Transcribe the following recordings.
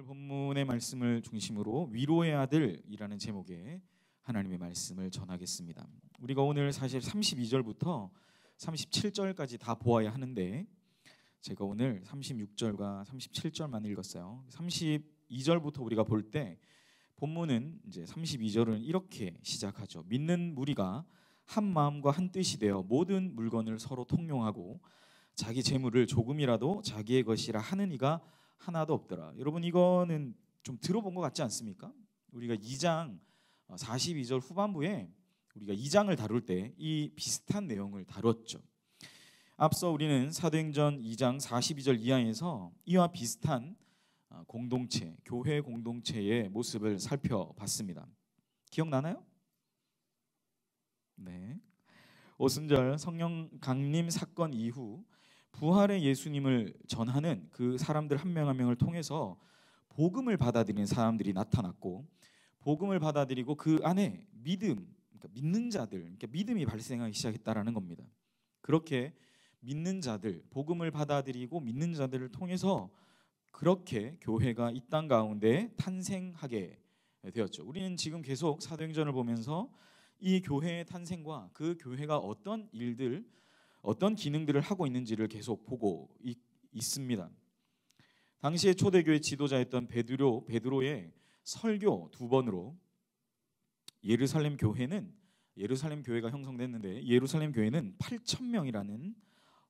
본문의 말씀을 중심으로 위로의 아들이라는 제목의 하나님의 말씀을 전하겠습니다. 우리가 오늘 사실 32절부터 37절까지 다 보아야 하는데 제가 오늘 36절과 37절만 읽었어요. 32절부터 우리가 볼 때 본문은 이제 32절은 이렇게 시작하죠. 믿는 무리가 한 마음과 한 뜻이 되어 모든 물건을 서로 통용하고 자기 재물을 조금이라도 자기의 것이라 하는 이가 하나도 없더라. 여러분 이거는 좀 들어본 것 같지 않습니까? 우리가 2장 42절 후반부에 우리가 2장을 다룰 때 이 비슷한 내용을 다뤘죠. 앞서 우리는 사도행전 2장 42절 이하에서 이와 비슷한 공동체, 교회 공동체의 모습을 살펴봤습니다. 기억나나요? 네. 오순절 성령 강림 사건 이후 부활의 예수님을 전하는 그 사람들 한 명 한 명을 통해서 복음을 받아들이는 사람들이 나타났고, 복음을 받아들이고 그 안에 믿음, 그러니까 믿는 자들, 그러니까 믿음이 발생하기 시작했다라는 겁니다. 그렇게 믿는 자들, 복음을 받아들이고 믿는 자들을 통해서 그렇게 교회가 이 땅 가운데 탄생하게 되었죠. 우리는 지금 계속 사도행전을 보면서 이 교회의 탄생과 그 교회가 어떤 일들, 어떤 기능들을 하고 있는지를 계속 보고 있습니다. 당시에 초대교회 지도자였던 베드로의 설교 2번으로 예루살렘 교회가 형성됐는데, 예루살렘 교회는 8,000명이라는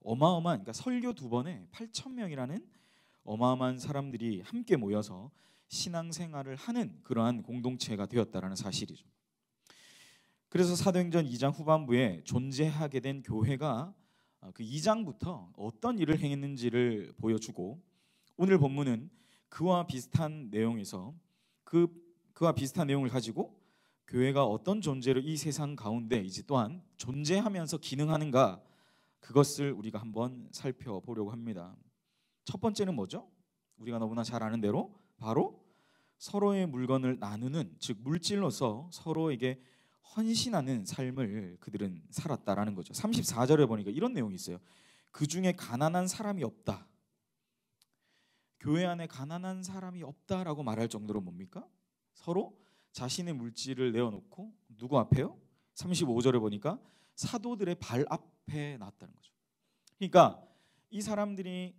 어마어마한, 그러니까 설교 2번에 8,000명이라는 어마어마한 사람들이 함께 모여서 신앙생활을 하는 그러한 공동체가 되었다라는 사실이죠. 그래서 사도행전 2장 후반부에 존재하게 된 교회가 그 2장부터 어떤 일을 행했는지를 보여주고, 오늘 본문은 그와 비슷한 내용에서 그와 비슷한 내용을 가지고 교회가 어떤 존재로 이 세상 가운데 이제 또한 존재하면서 기능하는가, 그것을 우리가 한번 살펴보려고 합니다. 첫 번째는 뭐죠? 우리가 너무나 잘 아는 대로 바로 서로의 물건을 나누는, 즉 물질로서 서로에게 헌신하는 삶을 그들은 살았다라는 거죠. 34절에 보니까 이런 내용이 있어요. 그 중에 가난한 사람이 없다. 교회 안에 가난한 사람이 없다라고 말할 정도로 뭡니까? 서로 자신의 물질을 내어놓고 누구 앞에요? 35절에 보니까 사도들의 발 앞에 놨다는 거죠. 그러니까 이 사람들이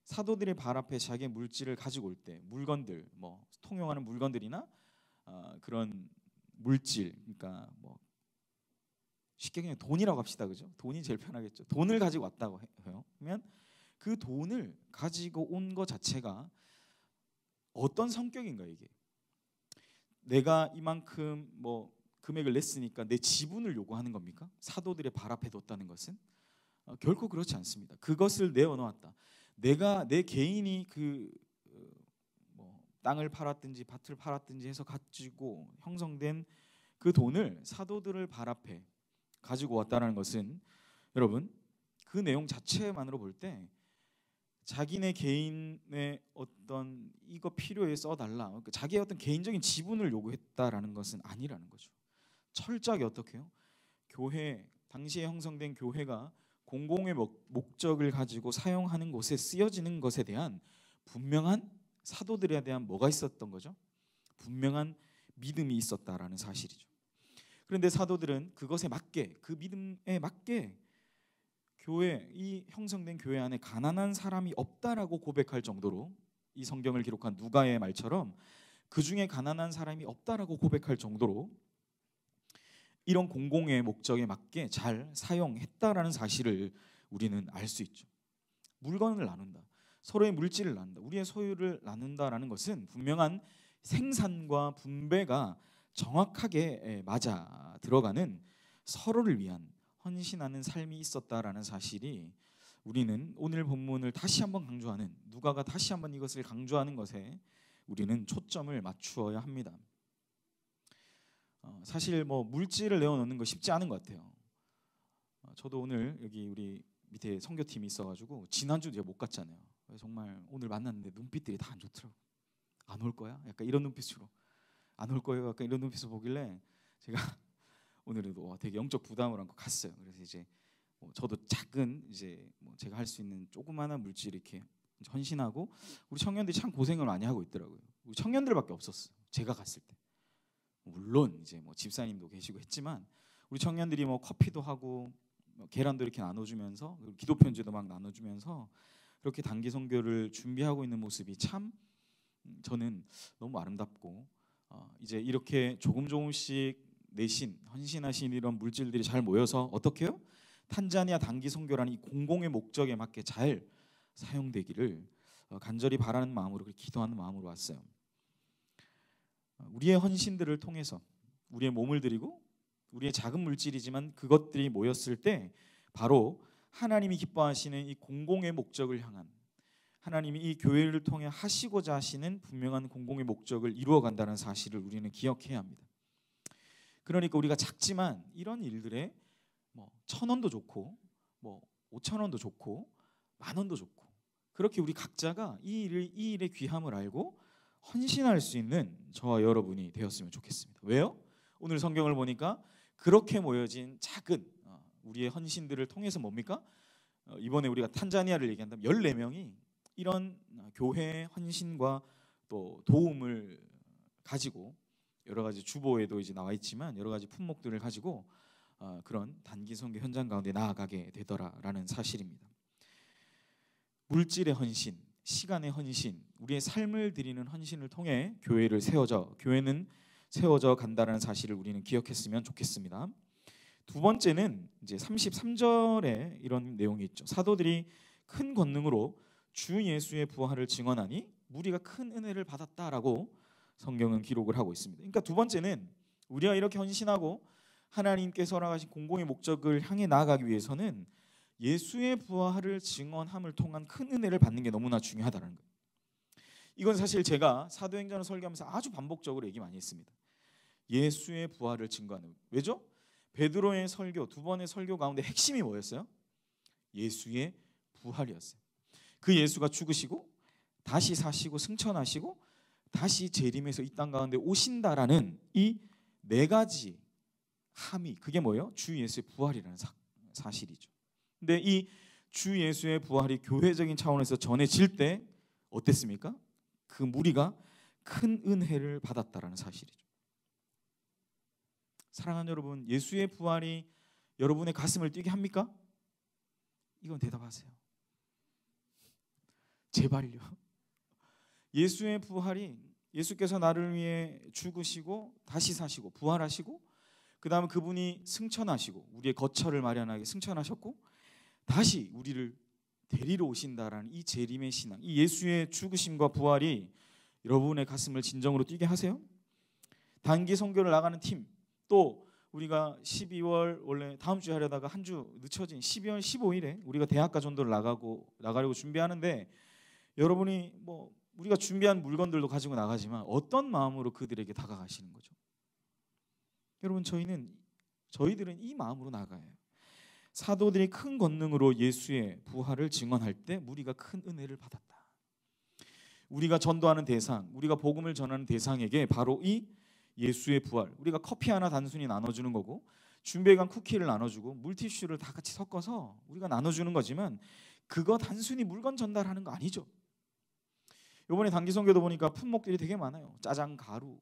사도들의 발 앞에 자기의 물질을 가지고 올 때, 물건들, 뭐 통용하는 물건들이나 그런 물질, 그러니까 뭐 쉽게 그냥 돈이라고 합시다, 그죠? 돈이 제일 편하겠죠. 돈을 가지고 왔다고 해요. 그러면 그 돈을 가지고 온 것 자체가 어떤 성격인가, 이게? 내가 이만큼 뭐 금액을 냈으니까 내 지분을 요구하는 겁니까? 사도들의 발 앞에 뒀다는 것은 결코 그렇지 않습니다. 그것을 내어놓았다. 내 개인이 뭐 땅을 팔았든지 밭을 팔았든지 해서 가지고 형성된 그 돈을 사도들을 발 앞에 가지고 왔다는 것은, 여러분 그 내용 자체만으로 볼 때 자기네 개인의 어떤 이거 필요에 써달라, 그러니까 자기의 어떤 개인적인 지분을 요구했다라는 것은 아니라는 거죠. 철저하게 어떻게 해요? 교회, 당시에 형성된 교회가 공공의 목적을 가지고 사용하는 곳에 쓰여지는 것에 대한 분명한, 사도들에 대한 뭐가 있었던 거죠? 분명한 믿음이 있었다라는 사실이죠. 그런데 사도들은 그것에 맞게, 그 믿음에 맞게 이 형성된 교회 안에 가난한 사람이 없다라고 고백할 정도로, 이 성경을 기록한 누가의 말처럼 그 중에 가난한 사람이 없다라고 고백할 정도로 이런 공공의 목적에 맞게 잘 사용했다라는 사실을 우리는 알 수 있죠. 물건을 나눈다, 서로의 물질을 나눈다, 우리의 소유를 나눈다라는 것은 분명한 생산과 분배가 정확하게 맞아 들어가는, 서로를 위한 헌신하는 삶이 있었다라는 사실이, 우리는 오늘 본문을 다시 한번 강조하는, 누가가 다시 한번 이것을 강조하는 것에 우리는 초점을 맞추어야 합니다. 사실 뭐 물질을 내어놓는 거 쉽지 않은 것 같아요. 저도 오늘 여기 우리 밑에 선교팀이 있어가지고 지난주 제가 못 갔잖아요. 정말 오늘 만났는데 눈빛들이 다 안 좋더라고. 안 올 거야? 약간 이런 눈빛으로. 안 올 거예요? 약간 이런 눈빛을 보길래 제가 오늘도 되게 영적 부담을 안고 갔어요. 그래서 이제 저도 작은 이제 뭐 제가 할 수 있는 조그마한 물질 이렇게 헌신하고, 우리 청년들이 참 고생을 많이 하고 있더라고요. 우리 청년들밖에 없었어요. 제가 갔을 때. 물론 이제 뭐 집사님도 계시고 했지만 우리 청년들이 뭐 커피도 하고 계란도 이렇게 나눠주면서 기도 편지도 막 나눠주면서 그렇게 단기 선교를 준비하고 있는 모습이 참 저는 너무 아름답고 이제 이렇게 조금씩 내신 헌신하신 이런 물질들이 잘 모여서 어떻게 해요? 탄자니아 단기 선교라는 이 공공의 목적에 맞게 잘 사용되기를 간절히 바라는 마음으로 기도하는 마음으로 왔어요. 우리의 헌신들을 통해서 우리의 몸을 드리고 우리의 작은 물질이지만 그것들이 모였을 때 바로 하나님이 기뻐하시는 이 공공의 목적을 향한 하나님이 이 교회를 통해 하시고자 하시는 분명한 공공의 목적을 이루어간다는 사실을 우리는 기억해야 합니다. 그러니까 우리가 작지만 이런 일들에 뭐 1,000원도 좋고 뭐 5,000원도 좋고 10,000원도 좋고 그렇게 우리 각자가 이 일의 귀함을 알고 헌신할 수 있는 저와 여러분이 되었으면 좋겠습니다. 왜요? 오늘 성경을 보니까 그렇게 모여진 작은 우리의 헌신들을 통해서 뭡니까? 이번에 우리가 탄자니아를 얘기한다면 14명이 이런 교회 헌신과 또 도움을 가지고 여러 가지 주보에도 이제 나와 있지만 여러 가지 품목들을 가지고 그런 단기 선교 현장 가운데 나아가게 되더라라는 사실입니다. 물질의 헌신, 시간의 헌신, 우리의 삶을 드리는 헌신을 통해 교회는 세워져 간다는 사실을 우리는 기억했으면 좋겠습니다. 두 번째는 이제 33절에 이런 내용이 있죠. 사도들이 큰 권능으로 주 예수의 부활을 증언하니 무리가 큰 은혜를 받았다라고 성경은 기록을 하고 있습니다. 그러니까 두 번째는 우리가 이렇게 헌신하고 하나님께서 허락하신 공공의 목적을 향해 나아가기 위해서는 예수의 부활을 증언함을 통한 큰 은혜를 받는 게 너무나 중요하다는 거예요. 이건 사실 제가 사도행전을 설교하면서 아주 반복적으로 얘기 많이 했습니다. 예수의 부활을 증거하는. 왜죠? 베드로의 설교, 두 번의 설교 가운데 핵심이 뭐였어요? 예수의 부활이었어요. 그 예수가 죽으시고 다시 사시고 승천하시고 다시 재림해서 이 땅 가운데 오신다라는 이 네 가지 함의, 그게 뭐예요? 주 예수의 부활이라는 사실이죠. 근데 이 주 예수의 부활이 교회적인 차원에서 전해질 때 어땠습니까? 그 무리가 큰 은혜를 받았다라는 사실이죠. 사랑하는 여러분, 예수의 부활이 여러분의 가슴을 뛰게 합니까? 이건 대답하세요. 제발요. 예수의 부활이 예수께서 나를 위해 죽으시고 다시 사시고 부활하시고 그 다음에 그분이 승천하시고 우리의 거처를 마련하게 승천하셨고 다시 우리를 데리러 오신다라는 이 재림의 신앙, 이 예수의 죽으심과 부활이 여러분의 가슴을 진정으로 뛰게 하세요? 단기 선교를 나가는 팀, 또 우리가 12월 원래 다음 주에 하려다가 한 주 늦춰진 12월 15일에 우리가 대학가 전도를 나가려고 준비하는데 여러분이 뭐 우리가 준비한 물건들도 가지고 나가지만 어떤 마음으로 그들에게 다가가시는 거죠? 여러분, 저희들은 이 마음으로 나가요. 사도들이 큰 권능으로 예수의 부활을 증언할 때 무리가 큰 은혜를 받았다. 우리가 전도하는 대상, 우리가 복음을 전하는 대상에게 바로 이 예수의 부활, 우리가 커피 하나 단순히 나눠주는 거고 준비해간 쿠키를 나눠주고 물티슈를 다 같이 섞어서 우리가 나눠주는 거지만 그거 단순히 물건 전달하는 거 아니죠. 이번에 단기 선교도 보니까 품목들이 되게 많아요. 짜장 가루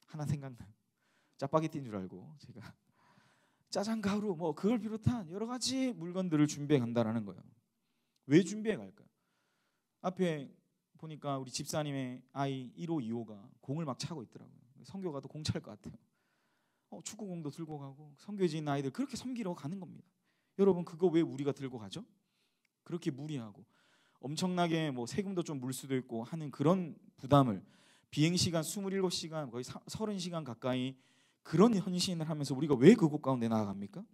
하나 생각나요. 짜파게티인 줄 알고 제가 짜장 가루 뭐 그걸 비롯한 여러 가지 물건들을 준비해 간다라는 거예요. 왜 준비해 갈까요? 앞에 보니까 우리 집사님의 아이 1호, 2호가 공을 막 차고 있더라고요. 선교 가도 공 찰 것 같아요. 축구공도 들고 가고 선교지 있는 아이들 그렇게 섬기러 가는 겁니다. 여러분, 그거 왜 우리가 들고 가죠? 그렇게 무리하고 엄청나게 뭐 세금도 좀 물 수도 있고 하는 그런 부담을 비행시간 27시간 거의 30시간 가까이 그런 헌신을 하면서 우리가 왜 그곳 가운데 나아갑니까?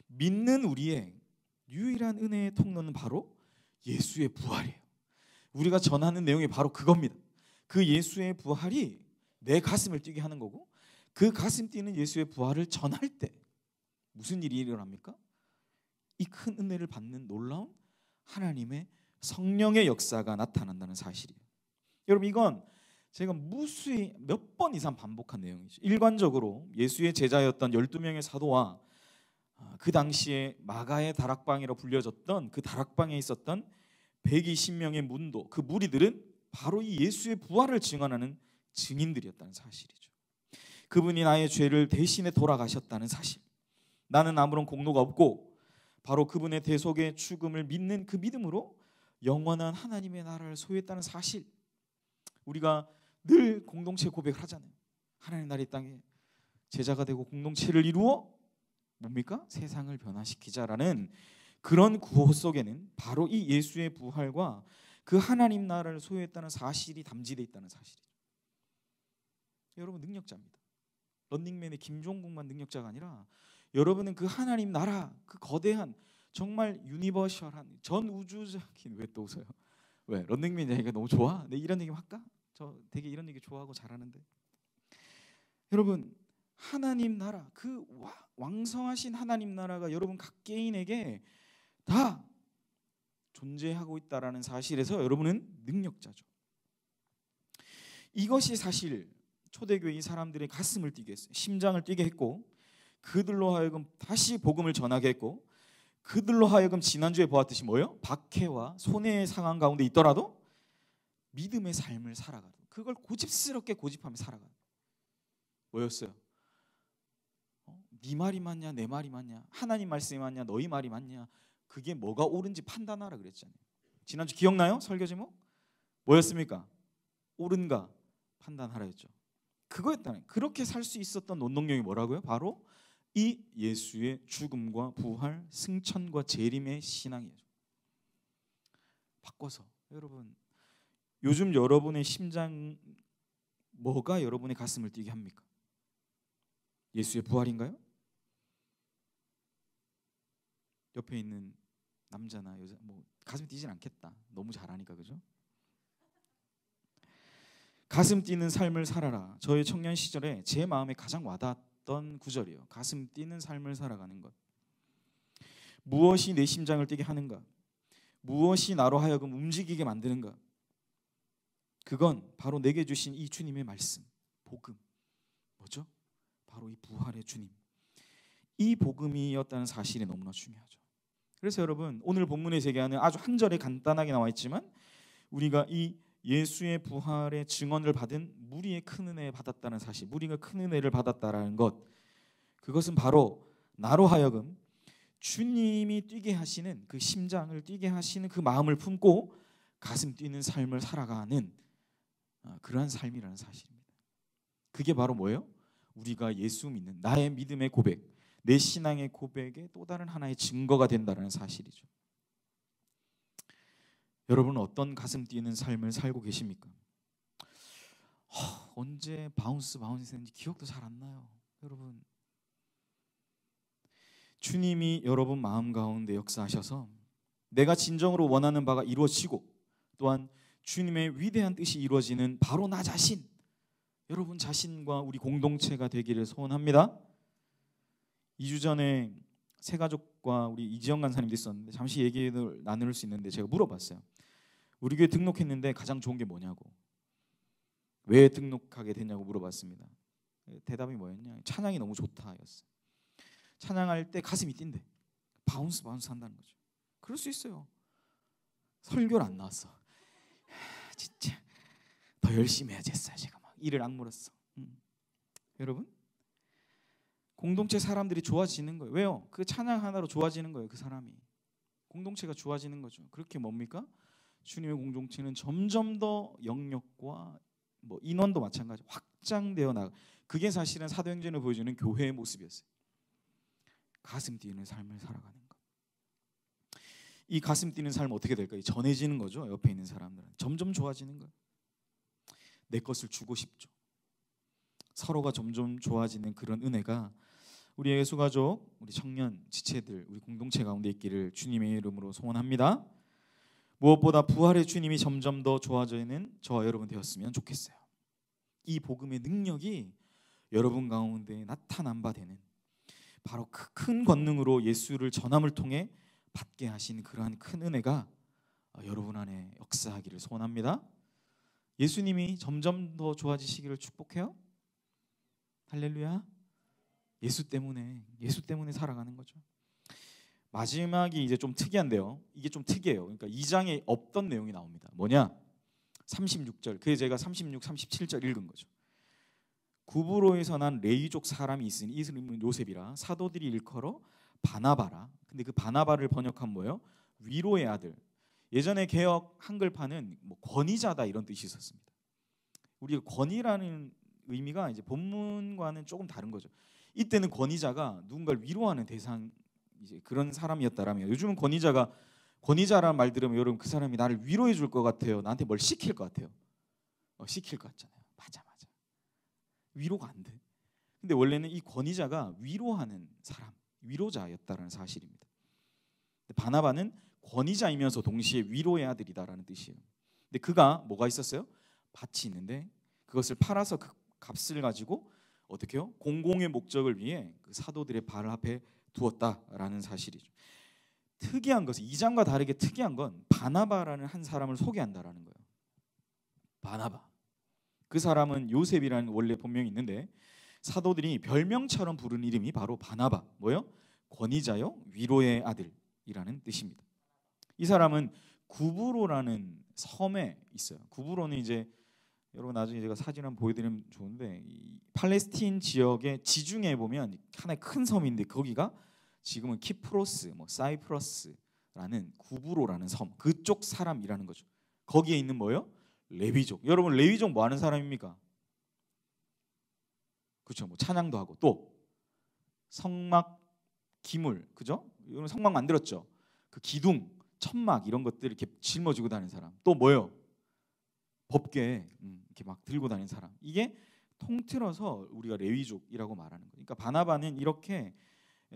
믿는 우리의 유일한 은혜의 통로는 바로 예수의 부활이에요. 우리가 전하는 내용이 바로 그겁니다. 그 예수의 부활이 내 가슴을 뛰게 하는 거고 그 가슴 뛰는 예수의 부활을 전할 때 무슨 일이 일어납니까? 이 큰 은혜를 받는 놀라운 하나님의 성령의 역사가 나타난다는 사실이에요. 여러분, 이건 제가 무수히 몇 번 이상 반복한 내용이죠. 일관적으로 예수의 제자였던 12명의 사도와 그 당시에 마가의 다락방이라 불려졌던 그 다락방에 있었던 120명의 문도, 그 무리들은 바로 이 예수의 부활을 증언하는 증인들이었다는 사실이죠. 그분이 나의 죄를 대신해 돌아가셨다는 사실, 나는 아무런 공로가 없고 바로 그분의 대속의 죽음을 믿는 그 믿음으로 영원한 하나님의 나라를 소유했다는 사실, 우리가 늘 공동체 고백을 하잖아요. 하나님 나라 이 땅에 제자가 되고 공동체를 이루어 뭡니까? 세상을 변화시키자라는 그런 구호 속에는 바로 이 예수의 부활과 그 하나님 나라를 소유했다는 사실이 담지되어 있다는 사실이죠. 여러분 능력자입니다. 런닝맨의 김종국만 능력자가 아니라 여러분은 그 하나님 나라, 그 거대한 정말 유니버셜한 전 우주적인, 왜 또 웃어요? 왜? 런닝맨 얘기가 너무 좋아? 내 이런 얘기 할까? 저 되게 이런 얘기 좋아하고 잘하는데. 여러분 하나님 나라, 그 왕성하신 하나님 나라가 여러분 각 개인에게 다 존재하고 있다라는 사실에서 여러분은 능력자죠. 이것이 사실 초대교회 이 사람들의 가슴을 뛰게 했어요. 심장을 뛰게 했고, 그들로 하여금 다시 복음을 전하게 했고, 그들로 하여금 지난주에 보았듯이 뭐예요? 박해와 손해의 상황 가운데 있더라도 믿음의 삶을 살아가는, 그걸 고집스럽게 고집하며 살아가는 뭐였어요? 네 말이 맞냐 내 말이 맞냐, 하나님 말씀이 맞냐 너희 말이 맞냐, 그게 뭐가 옳은지 판단하라 그랬잖아요. 지난주 기억나요? 설교 제목 뭐였습니까? 옳은가 판단하라 했죠. 그거였다는, 그렇게 살 수 있었던 논동력이 뭐라고요? 바로 이 예수의 죽음과 부활, 승천과 재림의 신앙이에요. 바꿔서 여러분, 요즘 여러분의 심장 뭐가 여러분의 가슴을 뛰게 합니까? 예수의 부활인가요? 옆에 있는 남자나 여자 뭐 가슴 뛰진 않겠다. 너무 잘하니까, 그죠? 가슴 뛰는 삶을 살아라. 저의 청년 시절에 제 마음에 가장 와닿았던 구절이에요. 가슴 뛰는 삶을 살아가는 것. 무엇이 내 심장을 뛰게 하는가? 무엇이 나로 하여금 움직이게 만드는가? 그건 바로 내게 주신 이 주님의 말씀, 복음. 뭐죠? 바로 이 부활의 주님. 이 복음이었다는 사실이 너무나 중요하죠. 그래서 여러분 오늘 본문의 세계화는 아주 한 절에 간단하게 나와 있지만, 우리가 이 예수의 부활의 증언을 받은 무리의 큰 은혜를 받았다는 사실, 무리가 큰 은혜를 받았다라는 것, 그것은 바로 나로 하여금 주님이 뛰게 하시는 그 심장을 뛰게 하시는 그 마음을 품고 가슴 뛰는 삶을 살아가는 그러한 삶이라는 사실입니다. 그게 바로 뭐예요? 우리가 예수 믿는 나의 믿음의 고백, 내 신앙의 고백의 또 다른 하나의 증거가 된다는 사실이죠. 여러분은 어떤 가슴 뛰는 삶을 살고 계십니까? 언제 바운스 했는지 기억도 잘 안 나요. 여러분, 주님이 여러분 마음 가운데 역사하셔서 내가 진정으로 원하는 바가 이루어지고, 또한 주님의 위대한 뜻이 이루어지는 바로 나 자신, 여러분 자신과 우리 공동체가 되기를 소원합니다. 2주 전에 새가족과 우리 이지영 간사님도 있었는데 잠시 얘기를 나눌 수 있는데, 제가 물어봤어요. 우리 교회 등록했는데 가장 좋은 게 뭐냐고, 왜 등록하게 됐냐고 물어봤습니다. 대답이 뭐였냐? 찬양이 너무 좋다였어요. 찬양할 때 가슴이 뛴대. 바운스 한다는 거죠. 그럴 수 있어요. 설교를 안 나왔어. 진짜 더 열심히 해야지 했어요. 제가 막 이를 악물었어. 여러분, 공동체 사람들이 좋아지는 거예요. 왜요? 그 찬양 하나로 좋아지는 거예요. 그 사람이, 공동체가 좋아지는 거죠. 그렇게 뭡니까? 주님의 공동체는 점점 더 영역과 뭐 인원도 마찬가지 확장되어 나가. 그게 사실은 사도행전을 보여주는 교회의 모습이었어요. 가슴 뛰는 삶을 살아가는 것. 이 가슴 뛰는 삶은 어떻게 될까요? 전해지는 거죠. 옆에 있는 사람들은 점점 좋아지는 거예요. 내 것을 주고 싶죠. 서로가 점점 좋아지는 그런 은혜가 우리 예수가족, 우리 청년, 지체들, 우리 공동체 가운데 있기를 주님의 이름으로 소원합니다. 무엇보다 부활의 주님이 점점 더 좋아지는 저와 여러분 되었으면 좋겠어요. 이 복음의 능력이 여러분 가운데 나타난 바 되는, 바로 그 큰 권능으로 예수를 전함을 통해 받게 하신 그러한 큰 은혜가 여러분 안에 역사하기를 소원합니다. 예수님이 점점 더 좋아지시기를 축복해요. 할렐루야. 예수 때문에 살아가는 거죠. 마지막이 이제 좀 특이한데요. 이게 좀 특이해요. 그러니까 2장에 없던 내용이 나옵니다. 뭐냐? 36절. 그게 제가 36, 37절 읽은 거죠. 구브로에서 난 레위족 사람이 있으니 이름은 요셉이라 사도들이 일컬어 바나바라. 근데 그 바나바를 번역한 뭐예요? 위로의 아들. 예전에 개역 한글판은 뭐 권위자다 이런 뜻이 있었습니다. 우리가 권위라는 의미가 이제 본문과는 조금 다른 거죠. 이때는 권위자가 누군가를 위로하는 대상 이제 그런 사람이었다라면, 요즘은 권위자라는 말 들으면 여러분 그 사람이 나를 위로해 줄 것 같아요. 나한테 뭘 시킬 것 같아요. 시킬 것 같잖아요. 맞아. 위로가 안 돼. 근데 원래는 이 권위자가 위로하는 사람, 위로자였다라는 사실입니다. 바나바는 권위자이면서 동시에 위로의 아들이다라는 뜻이에요. 근데 그가 뭐가 있었어요? 밭이 있는데 그것을 팔아서 그 값을 가지고 어떻게 해요? 공공의 목적을 위해 그 사도들의 발 앞에 두었다라는 사실이죠. 특이한 것은 2장과 다르게 특이한 건 바나바라는 한 사람을 소개한다라는 거예요. 바나바. 그 사람은 요셉이라는 원래 본명이 있는데 사도들이 별명처럼 부르는 이름이 바로 바나바. 뭐요? 권위자요, 위로의 아들이라는 뜻입니다. 이 사람은 구브로라는 섬에 있어요. 구브로는 이제 여러분 나중에 제가 사진 한번 보여드리면 좋은데 이 팔레스틴 지역의 지중해에 보면 하나의 큰 섬인데 거기가 지금은 키프로스, 뭐 사이프러스라는 구브로라는 섬, 그쪽 사람이라는 거죠. 거기에 있는 뭐요? 레위족. 여러분 레위족 뭐 하는 사람입니까? 그렇죠. 뭐 찬양도 하고 또 성막 기물, 그죠? 이런 성막 만들었죠. 그 기둥, 천막 이런 것들 이렇게 짊어지고 다니는 사람. 또 뭐요? 법궤 이렇게 막 들고 다니는 사람. 이게 통틀어서 우리가 레위족이라고 말하는 거예요. 그러니까 바나바는 이렇게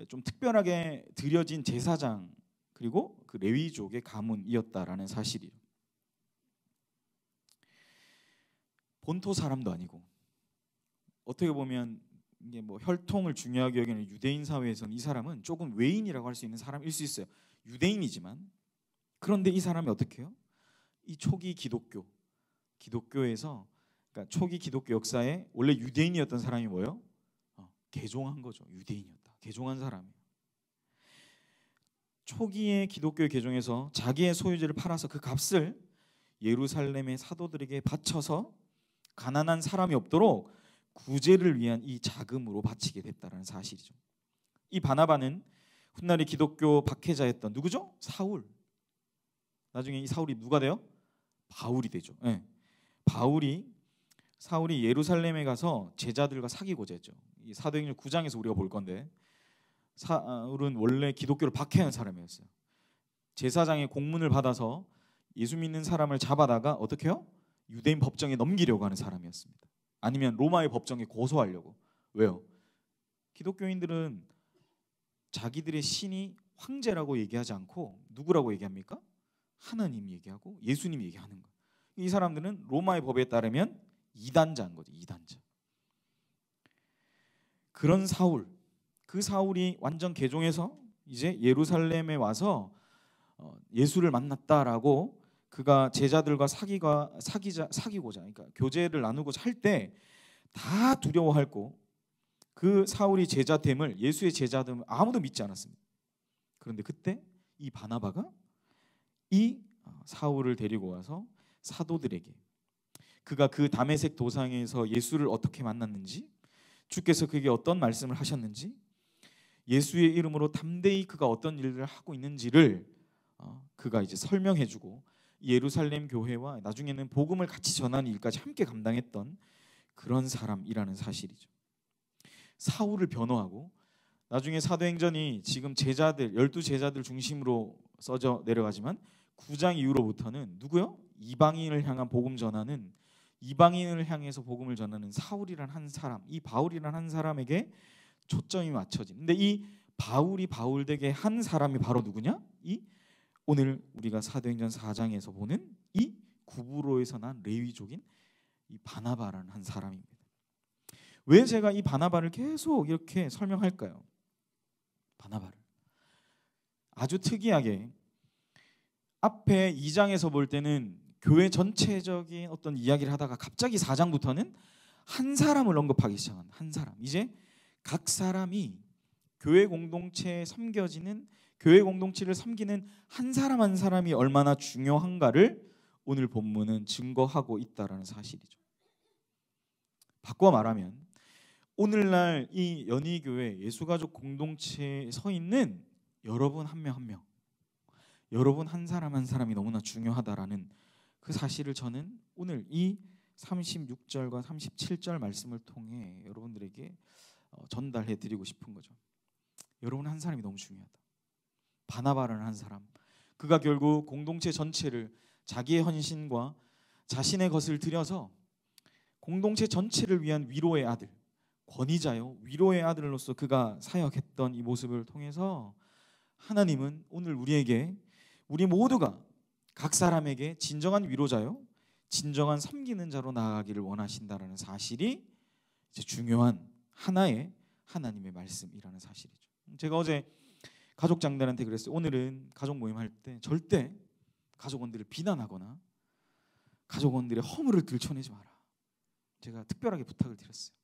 좀 특별하게 드려진 제사장 그리고 그 레위족의 가문이었다라는 사실이에요. 본토 사람도 아니고 어떻게 보면 이게 뭐 혈통을 중요하게 여기는 유대인 사회에서는 이 사람은 조금 외인이라고 할 수 있는 사람일 수 있어요. 유대인이지만 그런데 이 사람이 어떻게 해요? 이 초기 기독교에서 그러니까 초기 기독교 역사에 원래 유대인이었던 사람이 뭐예요? 개종한 거죠. 유대인이었다. 개종한 사람이에요. 초기의 기독교의 개종에서 자기의 소유지를 팔아서 그 값을 예루살렘의 사도들에게 바쳐서 가난한 사람이 없도록 구제를 위한 이 자금으로 바치게 됐다는 사실이죠. 이 바나바는 훗날의 기독교 박해자였던 누구죠? 사울. 나중에 이 사울이 누가 돼요? 바울이 되죠. 네. 사울이 예루살렘에 가서 제자들과 사귀고자 했죠. 이 사도행전 9장에서 우리가 볼 건데 사울은 원래 기독교를 박해하는 사람이었어요. 제사장의 공문을 받아서 예수 믿는 사람을 잡아다가 어떻게 해요? 유대인 법정에 넘기려고 하는 사람이었습니다. 아니면 로마의 법정에 고소하려고. 왜요? 기독교인들은 자기들의 신이 황제라고 얘기하지 않고 누구라고 얘기합니까? 하나님 얘기하고 예수님 얘기하는 거예요. 이 사람들은 로마의 법에 따르면 이단자인 거죠. 이단자. 그런 사울, 그 사울이 완전 개종해서 이제 예루살렘에 와서 예수를 만났다라고 그가 제자들과 사귀고자 그러니까 교제를 나누고자 할 때 다 두려워하고 그 사울이 제자됨을 예수의 제자됨을 아무도 믿지 않았습니다. 그런데 그때 이 바나바가 이 사울을 데리고 와서 사도들에게 그가 그 다메섹 도상에서 예수를 어떻게 만났는지 주께서 그에게 어떤 말씀을 하셨는지 예수의 이름으로 담대히 그가 어떤 일을 하고 있는지를 그가 이제 설명해주고 예루살렘 교회와 나중에는 복음을 같이 전하는 일까지 함께 감당했던 그런 사람이라는 사실이죠. 사울을 변호하고 나중에 사도행전이 지금 제자들 12제자들 중심으로 써져 내려가지만 9장 이후로부터는 누구요? 이방인을 향한 복음 전하는 이방인을 향해서 복음을 전하는 사울이란 한 사람, 이 바울이란 한 사람에게 초점이 맞춰진. 근데 이 바울이 바울되게 한 사람이 바로 누구냐? 이 오늘 우리가 사도행전 4장에서 보는 이 구브로에서 난 레위족인 이 바나바라는 한 사람입니다. 왜 제가 이 바나바를 계속 이렇게 설명할까요? 바나바를 아주 특이하게 앞에 2장에서 볼 때는 교회 전체적인 어떤 이야기를 하다가 갑자기 4장부터는 한 사람을 언급하기 시작한 한 사람. 이제 각 사람이 교회 공동체에 섬겨지는 교회 공동체를 섬기는 한 사람 한 사람이 얼마나 중요한가를 오늘 본문은 증거하고 있다라는 사실이죠. 바꿔 말하면 오늘날 이 연희교회 예수가족 공동체에 서 있는 여러분 한 명 한 명, 여러분 한 사람 한 사람이 너무나 중요하다라는 그 사실을 저는 오늘 이 36절과 37절 말씀을 통해 여러분들에게 전달해 드리고 싶은 거죠. 여러분 한 사람이 너무 중요하다. 바나바라는 한 사람, 그가 결국 공동체 전체를 자기의 헌신과 자신의 것을 들여서 공동체 전체를 위한 위로의 아들, 권위자요 위로의 아들로서 그가 사역했던 이 모습을 통해서 하나님은 오늘 우리에게, 우리 모두가 각 사람에게 진정한 위로자요 진정한 섬기는 자로 나아가기를 원하신다라는 사실이 이제 중요한 하나의 하나님의 말씀이라는 사실이죠. 제가 어제 가족장들한테 그랬어요. 오늘은 가족 모임 할 때 절대 가족원들을 비난하거나 가족원들의 허물을 들춰내지 마라. 제가 특별하게 부탁을 드렸어요.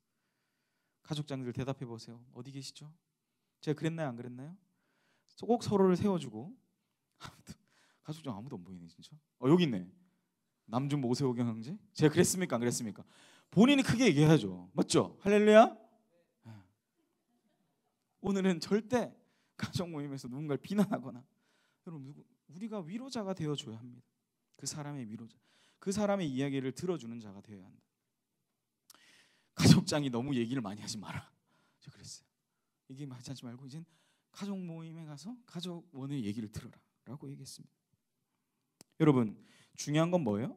가족장들 대답해 보세요. 어디 계시죠? 제가 그랬나요? 안 그랬나요? 꼭 서로를 세워주고. 가족장 아무도 안 보이네 진짜. 여기 있네. 남준 모세오경 형제. 제가 그랬습니까? 안 그랬습니까? 본인이 크게 얘기해야죠. 맞죠? 할렐루야. 오늘은 절대 가족 모임에서 누군가를 비난하거나, 여러분 우리가 위로자가 되어줘야 합니다. 그 사람의 위로자, 그 사람의 이야기를 들어주는 자가 되어야 한다. 가족장이 너무 얘기를 많이 하지 마라. 저 그랬어요. 얘기 많이 하지 말고 이젠 가족 모임에 가서 가족원의 얘기를 들어라 라고 얘기했습니다. 여러분 중요한 건 뭐예요?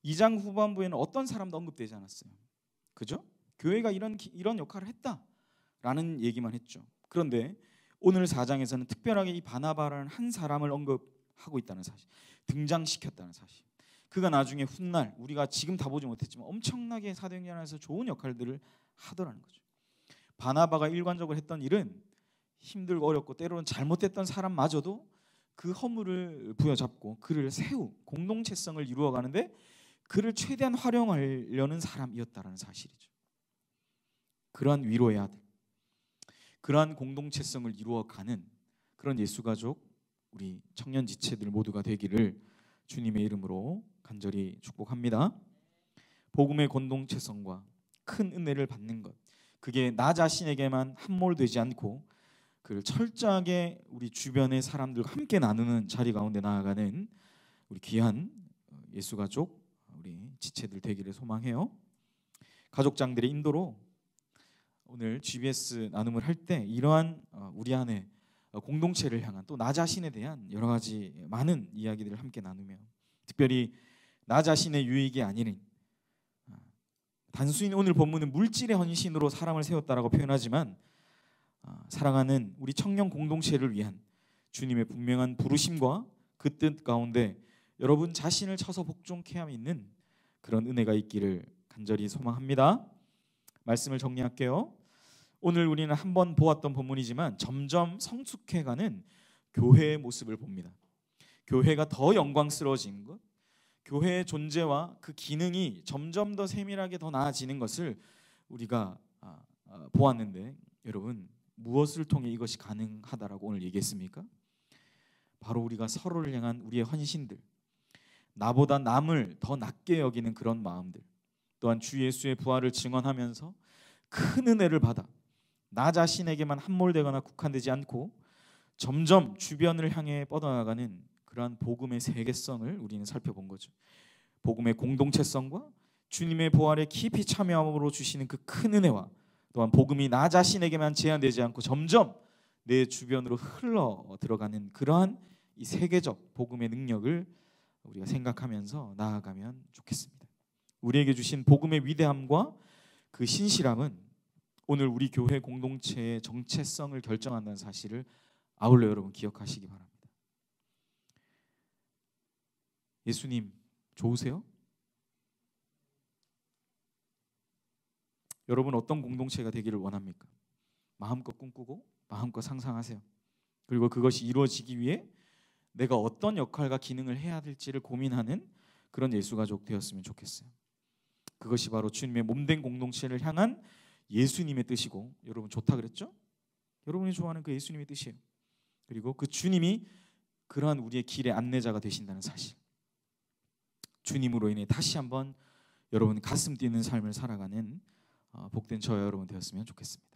2장 후반부에는 어떤 사람도 언급되지 않았어요. 그죠? 교회가 이런 역할을 했다라는 얘기만 했죠. 그런데 오늘 4장에서는 특별하게 이 바나바라는 한 사람을 언급하고 있다는 사실, 등장시켰다는 사실. 그가 나중에 훗날 우리가 지금 다 보지 못했지만 엄청나게 사도행전 안에서 좋은 역할들을 하더라는 거죠. 바나바가 일관적으로 했던 일은 힘들고 어렵고 때로는 잘못됐던 사람마저도 그 허물을 부여잡고 그를 공동체성을 이루어가는데 그를 최대한 활용하려는 사람이었다라는 사실이죠. 그러한 위로의 아들, 그러한 공동체성을 이루어가는 그런 예수가족 우리 청년 지체들 모두가 되기를 주님의 이름으로 간절히 축복합니다. 복음의 공동체성과 큰 은혜를 받는 것, 그게 나 자신에게만 함몰되지 않고 그를 철저하게 우리 주변의 사람들과 함께 나누는 자리 가운데 나아가는 우리 귀한 예수가족 우리 지체들 되기를 소망해요. 가족장들의 인도로 오늘 GBS 나눔을 할 때 이러한 우리 안에 공동체를 향한 또 나 자신에 대한 여러 가지 많은 이야기들을 함께 나누며, 특별히 나 자신의 유익이 아닌 단순히 오늘 본문은 물질의 헌신으로 사람을 세웠다라고 표현하지만 사랑하는 우리 청년 공동체를 위한 주님의 분명한 부르심과 그 뜻 가운데 여러분 자신을 쳐서 복종케 함 있는 그런 은혜가 있기를 간절히 소망합니다. 말씀을 정리할게요. 오늘 우리는 한번 보았던 본문이지만 점점 성숙해가는 교회의 모습을 봅니다. 교회가 더 영광스러워진 것, 교회의 존재와 그 기능이 점점 더 세밀하게 더 나아지는 것을 우리가 보았는데, 여러분 무엇을 통해 이것이 가능하다라고 오늘 얘기했습니까? 바로 우리가 서로를 향한 우리의 헌신들, 나보다 남을 더 낮게 여기는 그런 마음들, 또한 주 예수의 부활을 증언하면서 큰 은혜를 받아 나 자신에게만 함몰되거나 국한되지 않고 점점 주변을 향해 뻗어나가는 그러한 복음의 세계성을 우리는 살펴본 거죠. 복음의 공동체성과 주님의 부활에 깊이 참여함으로 주시는 그 큰 은혜와 또한 복음이 나 자신에게만 제한되지 않고 점점 내 주변으로 흘러 들어가는 그러한 이 세계적 복음의 능력을 우리가 생각하면서 나아가면 좋겠습니다. 우리에게 주신 복음의 위대함과 그 신실함은 오늘 우리 교회 공동체의 정체성을 결정한다는 사실을 아울러 여러분 기억하시기 바랍니다. 예수님 좋으세요? 여러분 어떤 공동체가 되기를 원합니까? 마음껏 꿈꾸고 마음껏 상상하세요. 그리고 그것이 이루어지기 위해 내가 어떤 역할과 기능을 해야 될지를 고민하는 그런 예수가족 되었으면 좋겠어요. 그것이 바로 주님의 몸된 공동체를 향한 예수님의 뜻이고, 여러분 좋다 그랬죠? 여러분이 좋아하는 그 예수님의 뜻이에요. 그리고 그 주님이 그러한 우리의 길의 안내자가 되신다는 사실, 주님으로 인해 다시 한번 여러분 가슴 뛰는 삶을 살아가는 복된 저와 여러분 되었으면 좋겠습니다.